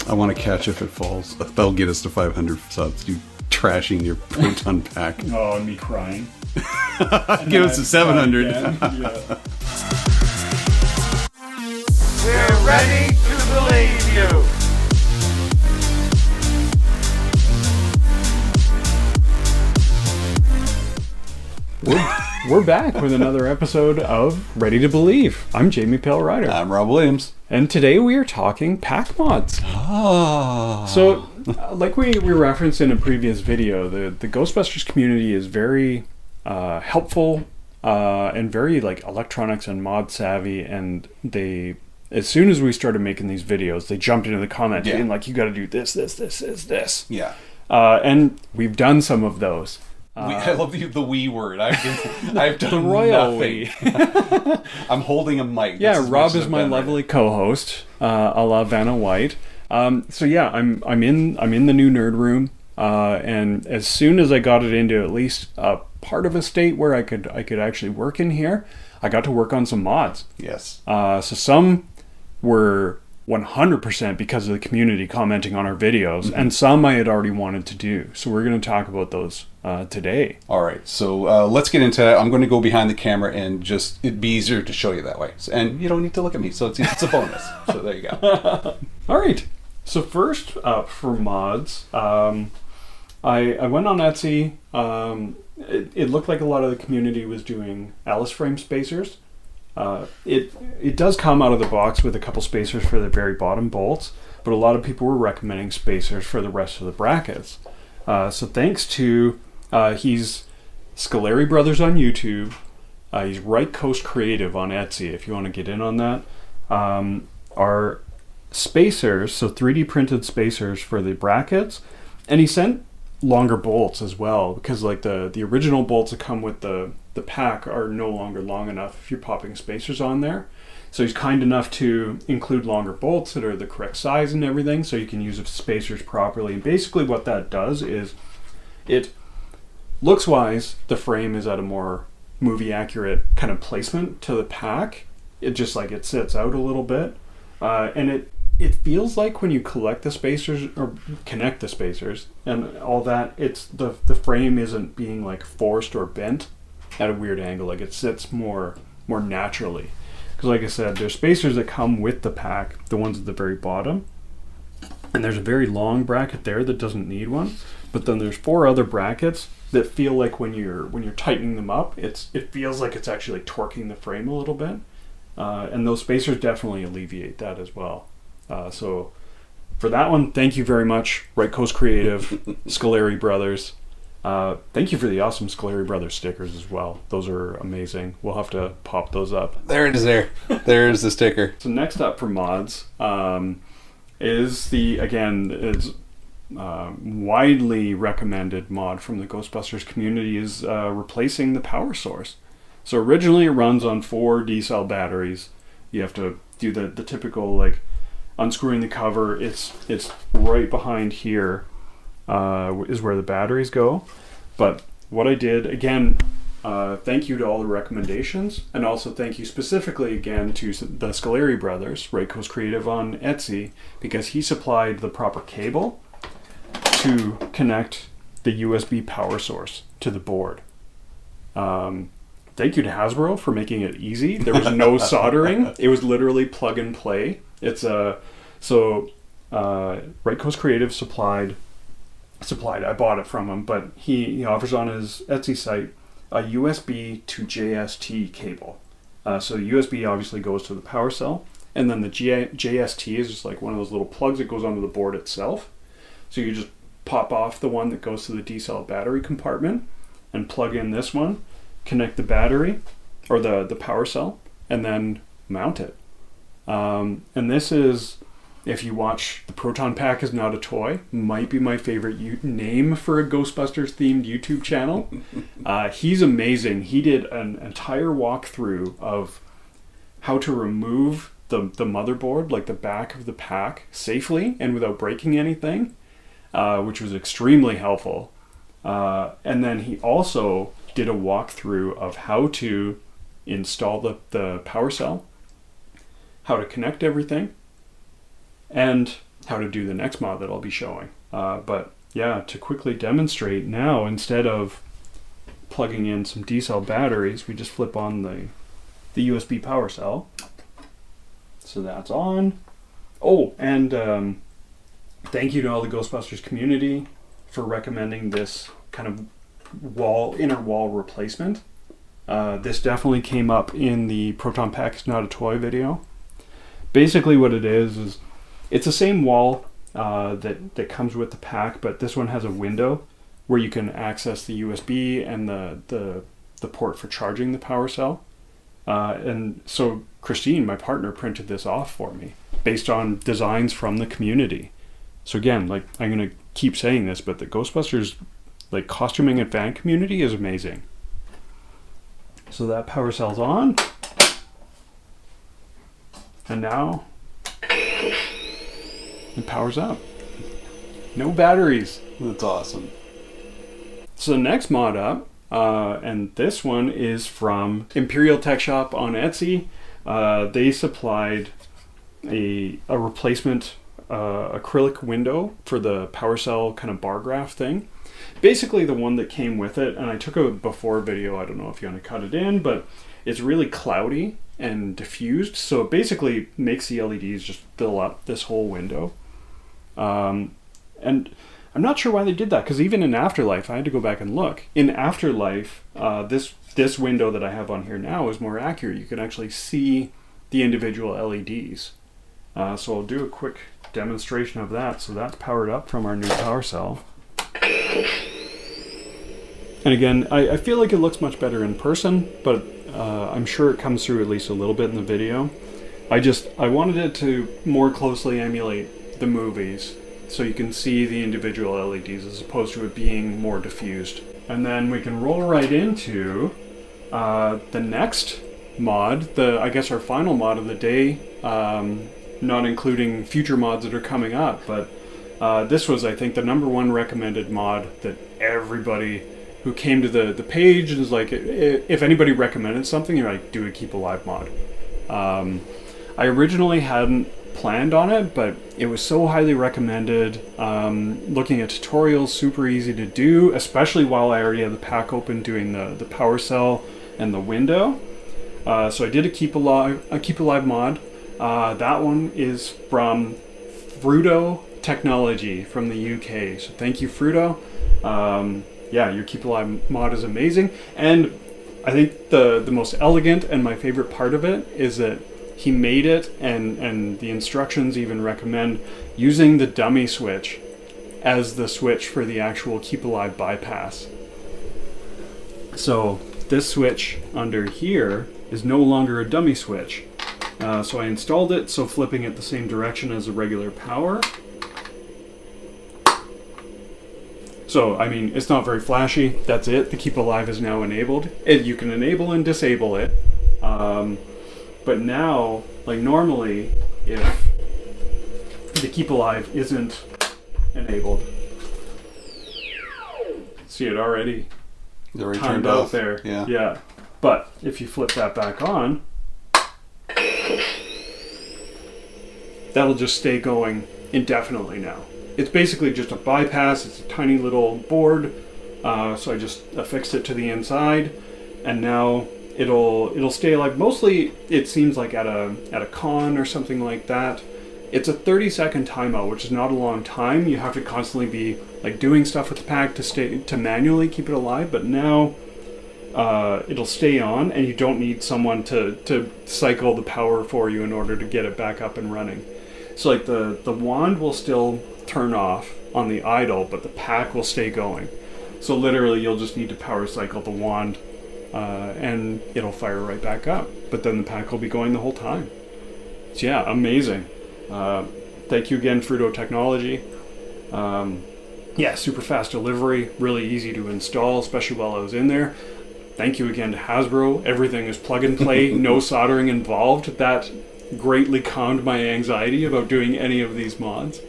I want to catch if it falls. That'll get us to 500 subs. You trashing your Proton Pack. Oh, and me crying. Give us to 700. Yeah. We're ready to believe you. We're back with another episode of Ready to Believe. I'm Jamie Pale Rider. I'm Rob Williams. And today we are talking pack mods. So, like we referenced in a previous video, the Ghostbusters community is very helpful and very like electronics and mod savvy, and they, as soon as we started making these videos, they jumped into the comments being like, you got to do this. Yeah. And we've done some of those. I love the we word. I've done The royal nothing. I'm holding a mic. Yeah, Rob is my lovely co-host, a la Vanna White. So yeah, I'm in the new nerd room, and as soon as I got it into at least a part of a state where I could actually work in here, I got to work on some mods. Yes. So some were 100% because of the community commenting on our videos, and some I had already wanted to do. So we're going to talk about those today. All right, so let's get into that. I'm going to go behind the camera and just, it'd be easier to show you that way. And you don't need to look at me, so it's a bonus. So there you go. All right, so first for mods, I went on Etsy. It looked like a lot of the community was doing Alice frame spacers. It does come out of the box with a couple spacers for the very bottom bolts, but a lot of people were recommending spacers for the rest of the brackets. So thanks to he's Scoleri Brothers on YouTube, he's Right Coast Creative on Etsy if you want to get in on that. Are spacers, so 3D printed spacers for the brackets, and he sent longer bolts as well, because like the original bolts that come with the pack are no longer long enough if you're popping spacers on there. So he's kind enough to include longer bolts that are the correct size and everything, so you can use the spacers properly. And basically what that does is, it looks wise, the frame is at a more movie accurate kind of placement to the pack. It just like it sits out a little bit, and it feels like when you collect the spacers or connect the spacers and all that, it's the frame isn't being like forced or bent at a weird angle. Like it sits more naturally. Because like I said, there's spacers that come with the pack, the ones at the very bottom, and there's a very long bracket there that doesn't need one. But then there's 4 other brackets that feel like when you're tightening them up, it feels like it's actually torquing the frame a little bit, and those spacers definitely alleviate that as well. So for that one, thank you very much, Right Coast Creative, Scoleri Brothers. Thank you for the awesome Scoleri Brothers stickers as well. Those are amazing. We'll have to pop those up. There it is there. There's the sticker. So next up for mods is widely recommended mod from the Ghostbusters community is replacing the power source. So originally it runs on 4 D-cell batteries. You have to do the typical like unscrewing the cover. It's right behind here is where the batteries go. But what I did, again, thank you to all the recommendations, and also thank you specifically again to the Scoleri Brothers, Right Coast Creative on Etsy, because he supplied the proper cable to connect the USB power source to the board. Thank you to Hasbro for making it easy. There was no soldering. It was literally plug and play. It's Right Coast Creative supplied. I bought it from him, but he offers on his Etsy site a USB to JST cable. So USB obviously goes to the power cell, and then the JST is just like one of those little plugs that goes onto the board itself. So you just pop off the one that goes to the D-cell battery compartment and plug in this one, connect the battery or the power cell, and then mount it. And this is, if you watch the Proton Pack is Not a Toy, might be my favorite name for a Ghostbusters themed YouTube channel. He's amazing. He did an entire walkthrough of how to remove the motherboard, like the back of the pack, safely and without breaking anything, which was extremely helpful. And then he also did a walkthrough of how to install the power cell, how to connect everything, and how to do the next mod that I'll be showing. But yeah, to quickly demonstrate now, instead of plugging in some D-cell batteries, we just flip on the USB power cell. So that's on. Oh, and thank you to all the Ghostbusters community for recommending this kind of inner wall replacement. This definitely came up in the Proton Pack is Not a Toy video. Basically what it is it's the same wall that comes with the pack, but this one has a window where you can access the USB and the port for charging the power cell. And so Christine, my partner, printed this off for me based on designs from the community. So again, like, I'm going to keep saying this, but the Ghostbusters like costuming and fan community is amazing. So that power cell's on. And now it powers up. No batteries. That's awesome. So the next mod up, and this one is from Imperial Tech Shop on Etsy. They supplied a replacement acrylic window for the power cell kind of bar graph thing. Basically the one that came with it, and I took a before video, I don't know if you want to cut it in, but it's really cloudy and diffused, so it basically makes the LEDs just fill up this whole window. And I'm not sure why they did that, because even in Afterlife, I had to go back and look. In Afterlife, this window that I have on here now is more accurate. You can actually see the individual LEDs. So I'll do a quick demonstration of that. So that's powered up from our new power cell. And again, I feel like it looks much better in person, but I'm sure it comes through at least a little bit in the video. I wanted it to more closely emulate the movies, so you can see the individual LEDs as opposed to it being more diffused. And then we can roll right into the next mod, I guess our final mod of the day, not including future mods that are coming up, but this was, I think, the #1 recommended mod that everybody who came to the page is like, if anybody recommended something, you're like, do a Keep Alive mod. I originally hadn't planned on it, but it was so highly recommended. Looking at tutorials, super easy to do, especially while I already had the pack open doing the power cell and the window. So I did a Keep Alive mod. That one is from Fruto Technology from the UK. So thank you, Fruto. Yeah, your Keep Alive mod is amazing. And I think the most elegant and my favorite part of it is that he made it, and the instructions even recommend using the dummy switch as the switch for the actual Keep Alive bypass. So this switch under here is no longer a dummy switch. So I installed it, so flipping it the same direction as a regular power. So, I mean, it's not very flashy. That's it. The Keep Alive is now enabled. You can enable and disable it. But now, like normally, if the Keep Alive isn't enabled, see it already timed out off there. Yeah. But if you flip that back on, that'll just stay going indefinitely now. It's basically just a bypass. It's a tiny little board. So I just affixed it to the inside, and now it'll stay alive. Mostly it seems like at a con or something like that. It's a 30-second timeout, which is not a long time. You have to constantly be like doing stuff with the pack to manually keep it alive, but now it'll stay on, and you don't need someone to cycle the power for you in order to get it back up and running. So like the wand will still turn off on the idle, but the pack will stay going. So literally you'll just need to power cycle the wand and it'll fire right back up, but then the pack will be going the whole time. So yeah, amazing. Thank you again, Fruto Technology. Yeah, super fast delivery, really easy to install, especially while I was in there. Thank you again to Hasbro. Everything is plug and play, no soldering involved. That greatly calmed my anxiety about doing any of these mods.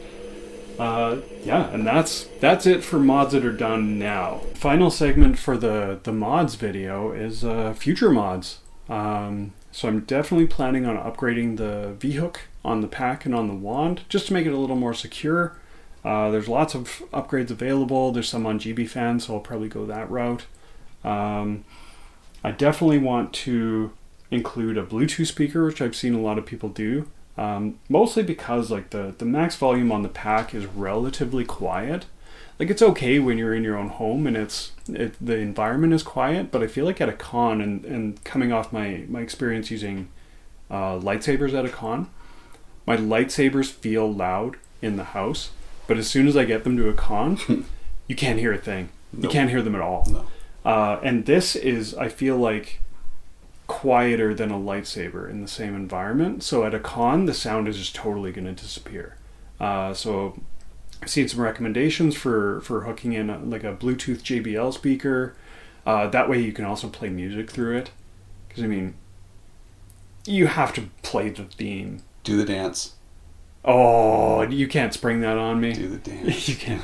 Yeah, and that's it for mods that are done now. Final segment for the mods video is future mods. So I'm definitely planning on upgrading the V-hook on the pack and on the wand, just to make it a little more secure. There's lots of upgrades available. There's some on GB Fan, so I'll probably go that route. I definitely want to include a Bluetooth speaker, which I've seen a lot of people do. Mostly because like the max volume on the pack is relatively quiet. Like it's okay when you're in your own home and the environment is quiet, but I feel like at a con and coming off my experience using lightsabers at a con, my lightsabers feel loud in the house, but as soon as I get them to a con, you can't hear a thing. Nope. You can't hear them at all. No. And this is, I feel like, quieter than a lightsaber in the same environment. So at a con, the sound is just totally going to disappear. So I've seen some recommendations for hooking in like a Bluetooth JBL speaker. That way you can also play music through it. Because I mean, you have to play the theme. Do the dance. Oh, you can't spring that on me. Do the dance. You can't.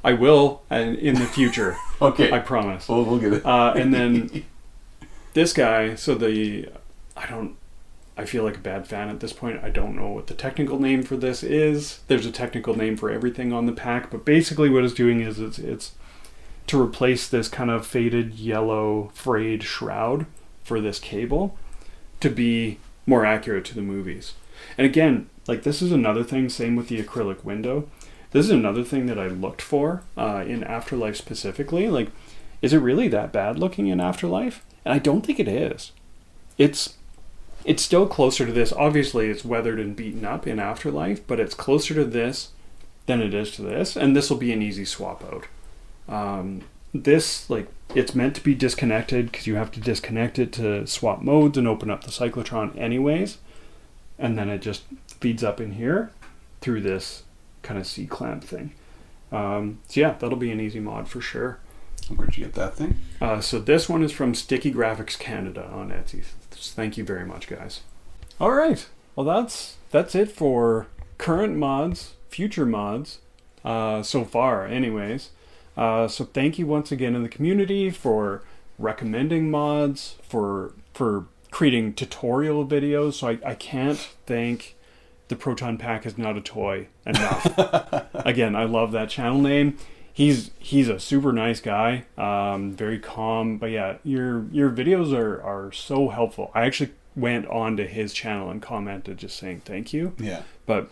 I will in the future. Okay. I promise. We'll get it. And then this guy, I feel like a bad fan at this point. I don't know what the technical name for this is. There's a technical name for everything on the pack, but basically what it's doing is it's to replace this kind of faded yellow frayed shroud for this cable to be more accurate to the movies. And again, like this is another thing, same with the acrylic window. This is another thing that I looked for in Afterlife specifically. Like, is it really that bad looking in Afterlife? And I don't think it is. It's still closer to this. Obviously, it's weathered and beaten up in Afterlife, but it's closer to this than it is to this. And this will be an easy swap out. This, like, it's meant to be disconnected because you have to disconnect it to swap modes and open up the cyclotron anyways. And then it just feeds up in here through this kind of C-clamp thing. So yeah, that'll be an easy mod for sure. Where'd you get that thing? So this one is from Sticky Graphics Canada on Etsy. Thank you very much, guys. All right. Well, that's it for current mods, future mods, so far anyways. So thank you once again in the community for recommending mods, for creating tutorial videos. So I can't thank the Proton Pack is not a toy enough. Again, I love that channel name. He's a super nice guy, very calm. But yeah, your videos are so helpful. I actually went onto his channel and commented just saying thank you. Yeah. But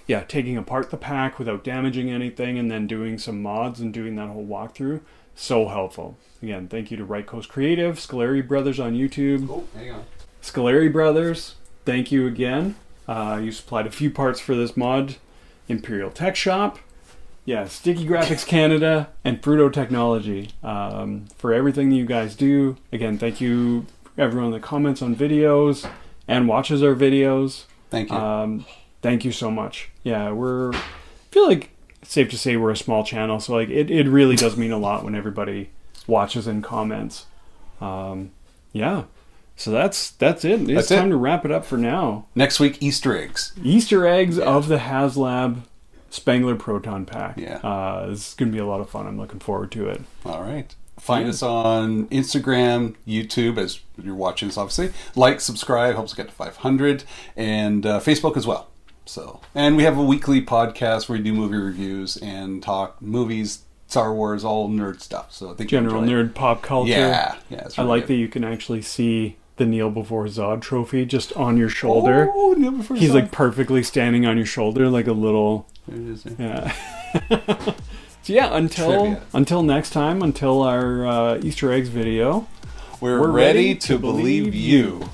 yeah, taking apart the pack without damaging anything and then doing some mods and doing that whole walkthrough, so helpful. Again, thank you to Right Coast Creative, Scolari Brothers on YouTube. Oh, hang on. Scolari Brothers, thank you again. You supplied a few parts for this mod. Imperial Tech Shop. Yeah, Sticky Graphics Canada and Fruto Technology for everything that you guys do. Again, thank you everyone that comments on videos and watches our videos. Thank you. Thank you so much. Yeah, I feel like it's safe to say we're a small channel, so like it really does mean a lot when everybody watches and comments. Yeah. So that's it. It's time to wrap it up for now. Next week, Easter eggs. Easter eggs of the HasLab Spangler Proton Pack. Yeah. This is going to be a lot of fun. I'm looking forward to it. All right. Find us on Instagram, YouTube, as you're watching this, obviously. Like, subscribe, helps us get to 500, and Facebook as well. So, and we have a weekly podcast where we do movie reviews and talk movies, Star Wars, all nerd stuff. So I think general nerd pop culture. Yeah. It's really I like good. that you can actually see the Kneel Before Zod trophy just on your shoulder. Oh, Kneel Before Zod. He's like perfectly standing on your shoulder like a little... There it is. Yeah. So yeah, until next time, until our Easter eggs video, we're ready to believe you.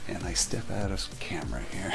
And I step out of camera here.